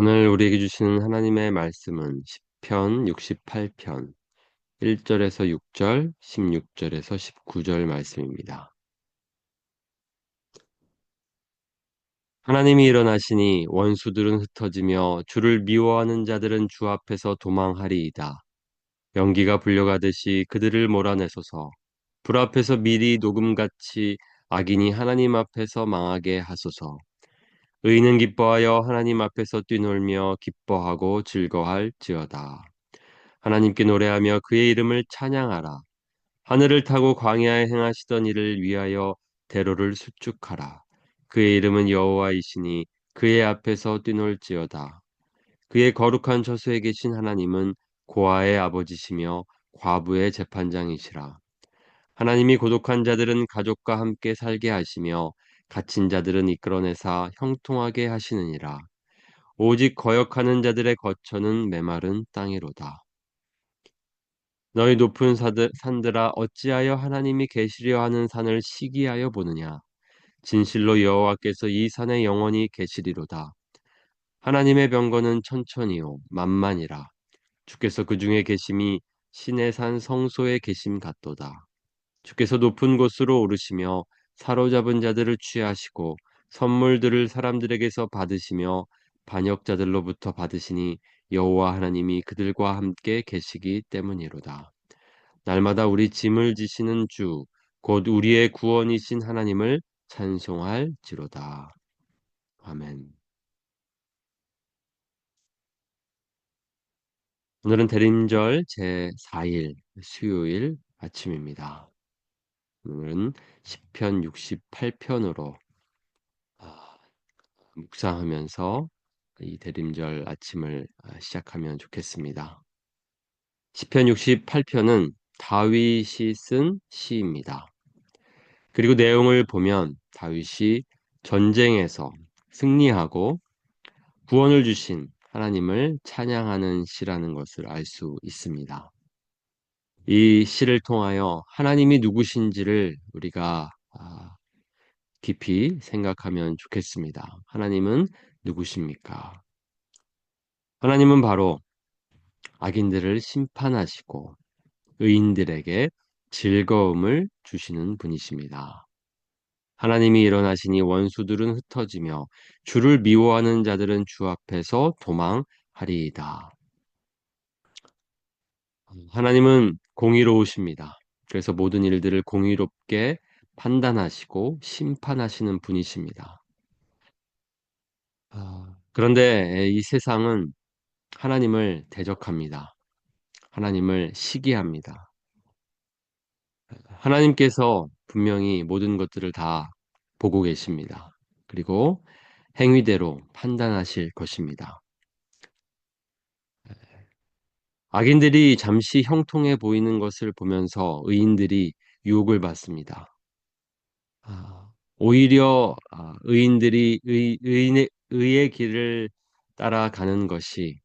오늘 우리에게 주시는 하나님의 말씀은 시편 68편 1절에서 6절, 16절에서 19절 말씀입니다. 하나님이 일어나시니 원수들은 흩어지며 주를 미워하는 자들은 주 앞에서 도망하리이다. 연기가 불려가듯이 그들을 몰아내소서. 불 앞에서 미리 녹음같이 악인이 하나님 앞에서 망하게 하소서. 의인은 기뻐하여 하나님 앞에서 뛰놀며 기뻐하고 즐거할지어다. 하나님께 노래하며 그의 이름을 찬양하라. 하늘을 타고 광야에 행하시던 일을 위하여 대로를 수축하라. 그의 이름은 여호와이시니 그의 앞에서 뛰놀지어다. 그의 거룩한 처소에 계신 하나님은 고아의 아버지시며 과부의 재판장이시라. 하나님이 고독한 자들은 가족과 함께 살게 하시며 갇힌 자들은 이끌어내사 형통하게 하시느니라. 오직 거역하는 자들의 거처는 메마른 땅이로다. 너희 높은 산들아 어찌하여 하나님이 계시려 하는 산을 시기하여 보느냐. 진실로 여호와께서 이 산에 영원히 계시리로다. 하나님의 병거는 천천히요 만만이라. 주께서 그 중에 계심이 신의 산 성소에 계심 같도다. 주께서 높은 곳으로 오르시며 사로잡은 자들을 취하시고 선물들을 사람들에게서 받으시며 반역자들로부터 받으시니 여호와 하나님이 그들과 함께 계시기 때문이로다. 날마다 우리 짐을 지시는 주, 곧 우리의 구원이신 하나님을 찬송할지로다. 아멘. 오늘은 대림절 제4일 수요일 아침입니다. 오늘은 시편 68편으로 묵상하면서 이 대림절 아침을 시작하면 좋겠습니다. 시편 68편은 다윗이 쓴 시입니다. 그리고 내용을 보면 다윗이 전쟁에서 승리하고 구원을 주신 하나님을 찬양하는 시라는 것을 알 수 있습니다. 이 시를 통하여 하나님이 누구신지를 우리가 깊이 생각하면 좋겠습니다. 하나님은 누구십니까? 하나님은 바로 악인들을 심판하시고 의인들에게 즐거움을 주시는 분이십니다. 하나님이 일어나시니 원수들은 흩어지며 주를 미워하는 자들은 주 앞에서 도망하리이다. 하나님은 공의로우십니다. 그래서 모든 일들을 공의롭게 판단하시고 심판하시는 분이십니다. 그런데 이 세상은 하나님을 대적합니다. 하나님을 시기합니다. 하나님께서 분명히 모든 것들을 다 보고 계십니다. 그리고 행위대로 판단하실 것입니다. 악인들이 잠시 형통해 보이는 것을 보면서 의인들이 유혹을 받습니다. 오히려 의인들이 의의 길을 따라가는 것이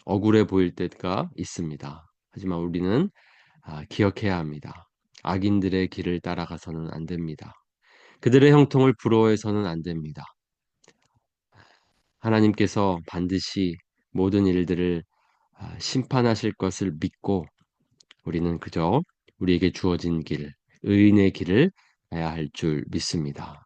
억울해 보일 때가 있습니다. 하지만 우리는 기억해야 합니다. 악인들의 길을 따라가서는 안 됩니다. 그들의 형통을 부러워해서는 안 됩니다. 하나님께서 반드시 모든 일들을 심판하실 것을 믿고 우리는 그저 우리에게 주어진 길, 의인의 길을 가야 할 줄 믿습니다.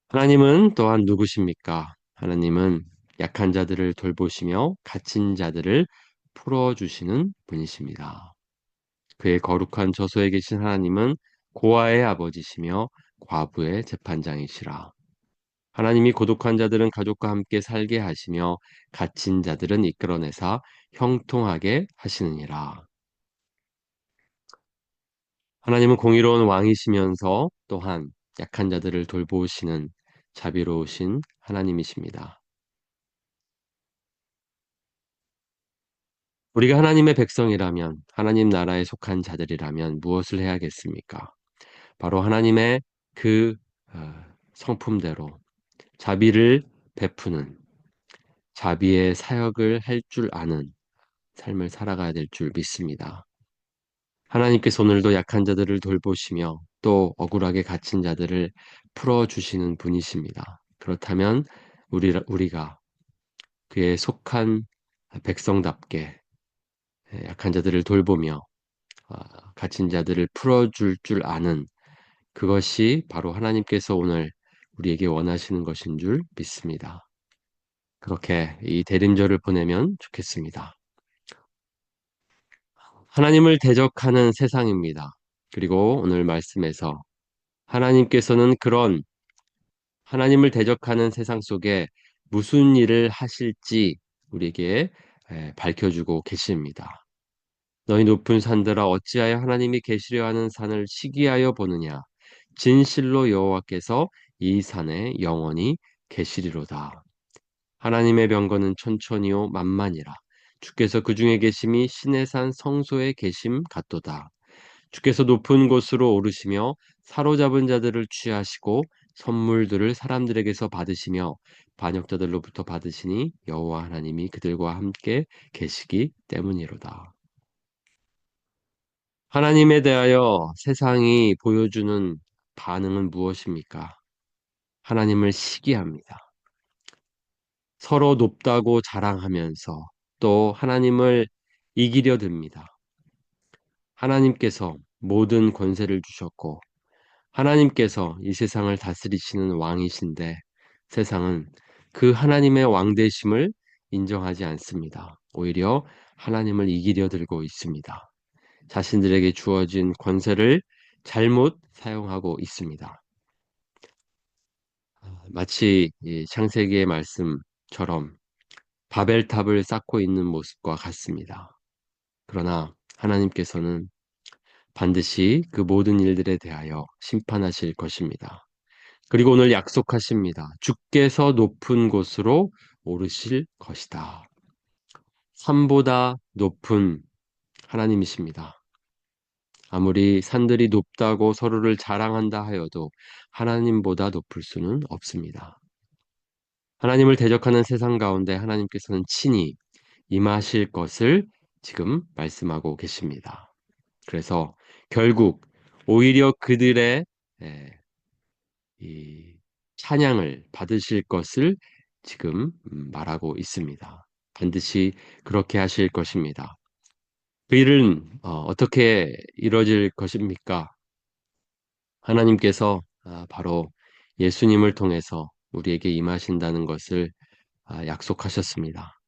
하나님은 또한 누구십니까? 하나님은 약한 자들을 돌보시며 갇힌 자들을 풀어주시는 분이십니다. 그의 거룩한 저소에 계신 하나님은 고아의 아버지시며 과부의 재판장이시라. 하나님이 고독한 자들은 가족과 함께 살게 하시며 갇힌 자들은 이끌어내사 형통하게 하시느니라. 하나님은 공의로운 왕이시면서 또한 약한 자들을 돌보시는 자비로우신 하나님이십니다. 우리가 하나님의 백성이라면, 하나님 나라에 속한 자들이라면 무엇을 해야겠습니까? 바로 하나님의 그 성품대로 자비를 베푸는 자비의 사역을 할 줄 아는 삶을 살아가야 될 줄 믿습니다. 하나님께서 오늘도 약한 자들을 돌보시며 또 억울하게 갇힌 자들을 풀어주시는 분이십니다. 그렇다면 우리가 그에 속한 백성답게 약한 자들을 돌보며 갇힌 자들을 풀어줄 줄 아는 그것이 바로 하나님께서 오늘 우리에게 원하시는 것인 줄 믿습니다. 그렇게 이 대림절을 보내면 좋겠습니다. 하나님을 대적하는 세상입니다. 그리고 오늘 말씀에서 하나님께서는 그런 하나님을 대적하는 세상 속에 무슨 일을 하실지 우리에게 밝혀주고 계십니다. 너희 높은 산들아 어찌하여 하나님이 계시려 하는 산을 시기하여 보느냐 진실로 여호와께서 이 산에 영원히 계시리로다. 하나님의 병거는 천천히요 만만이라 주께서 그 중에 계심이 신의 산 성소에 계심 같도다. 주께서 높은 곳으로 오르시며 사로잡은 자들을 취하시고 선물들을 사람들에게서 받으시며 반역자들로부터 받으시니 여호와 하나님이 그들과 함께 계시기 때문이로다. 하나님에 대하여 세상이 보여주는 반응은 무엇입니까? 하나님을 시기합니다. 서로 높다고 자랑하면서 또 하나님을 이기려 듭니다. 하나님께서 모든 권세를 주셨고 하나님께서 이 세상을 다스리시는 왕이신데 세상은 그 하나님의 왕되심을 인정하지 않습니다. 오히려 하나님을 이기려 들고 있습니다. 자신들에게 주어진 권세를 잘못 사용하고 있습니다. 마치 이 창세기의 말씀처럼 바벨탑을 쌓고 있는 모습과 같습니다. 그러나 하나님께서는 반드시 그 모든 일들에 대하여 심판하실 것입니다. 그리고 오늘 약속하십니다. 주께서 높은 곳으로 오르실 것이다. 산보다 높은 하나님이십니다. 아무리 산들이 높다고 서로를 자랑한다 하여도 하나님보다 높을 수는 없습니다. 하나님을 대적하는 세상 가운데 하나님께서는 친히 임하실 것을 지금 말씀하고 계십니다. 그래서 결국 오히려 그들의 에, 이 찬양을 받으실 것을 지금 말하고 있습니다. 반드시 그렇게 하실 것입니다. 그 일은 어떻게 이루어질 것입니까? 하나님께서 바로 예수님을 통해서 우리에게 임하신다는 것을 약속하셨습니다.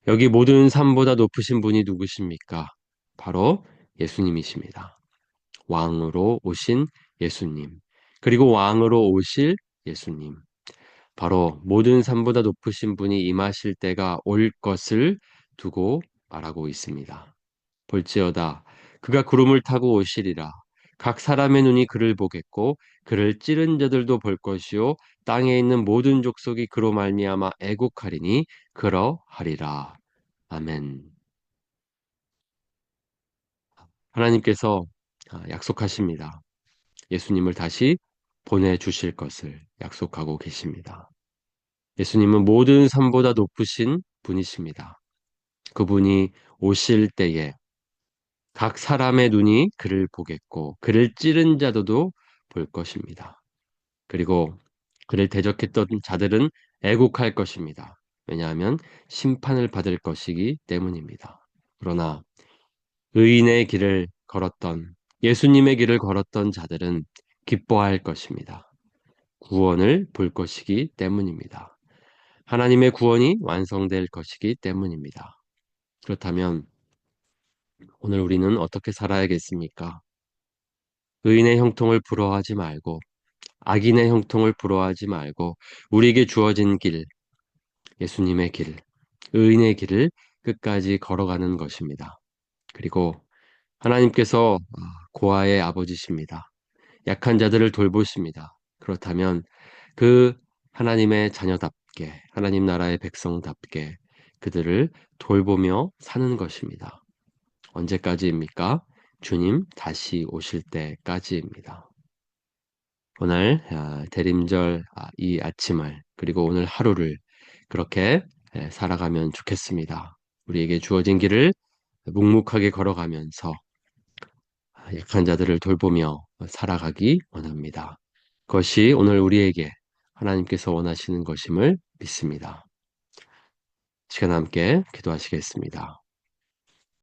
여기 모든 산보다 높으신 분이 누구십니까? 바로 예수님이십니다. 왕으로 오신 예수님, 그리고 왕으로 오실 예수님. 바로 모든 산보다 높으신 분이 임하실 때가 올 것을 두고 말하고 있습니다. 볼지어다 그가 구름을 타고 오시리라. 각 사람의 눈이 그를 보겠고 그를 찌른 자들도 볼 것이요 땅에 있는 모든 족속이 그로 말미암아 애곡하리니 그러하리라. 아멘. 하나님께서 약속하십니다. 예수님을 다시 보내주실 것을 약속하고 계십니다. 예수님은 모든 산보다 높으신 분이십니다. 그분이 오실 때에 각 사람의 눈이 그를 보겠고 그를 찌른 자들도 볼 것입니다. 그리고 그를 대적했던 자들은 애국할 것입니다. 왜냐하면 심판을 받을 것이기 때문입니다. 그러나 의인의 길을 걸었던 예수님의 길을 걸었던 자들은 기뻐할 것입니다. 구원을 볼 것이기 때문입니다. 하나님의 구원이 완성될 것이기 때문입니다. 그렇다면 오늘 우리는 어떻게 살아야겠습니까? 의인의 형통을 부러워하지 말고 악인의 형통을 부러워하지 말고 우리에게 주어진 길, 예수님의 길, 의인의 길을 끝까지 걸어가는 것입니다. 그리고 하나님께서 고아의 아버지십니다. 약한 자들을 돌보십니다. 그렇다면 그 하나님의 자녀답게, 하나님 나라의 백성답게 그들을 돌보며 사는 것입니다. 언제까지입니까? 주님 다시 오실 때까지입니다. 오늘 대림절 이 아침을 그리고 오늘 하루를 그렇게 살아가면 좋겠습니다. 우리에게 주어진 길을 묵묵하게 걸어가면서 약한 자들을 돌보며 살아가기 원합니다. 그것이 오늘 우리에게 하나님께서 원하시는 것임을 믿습니다. 시간 함께 기도하시겠습니다.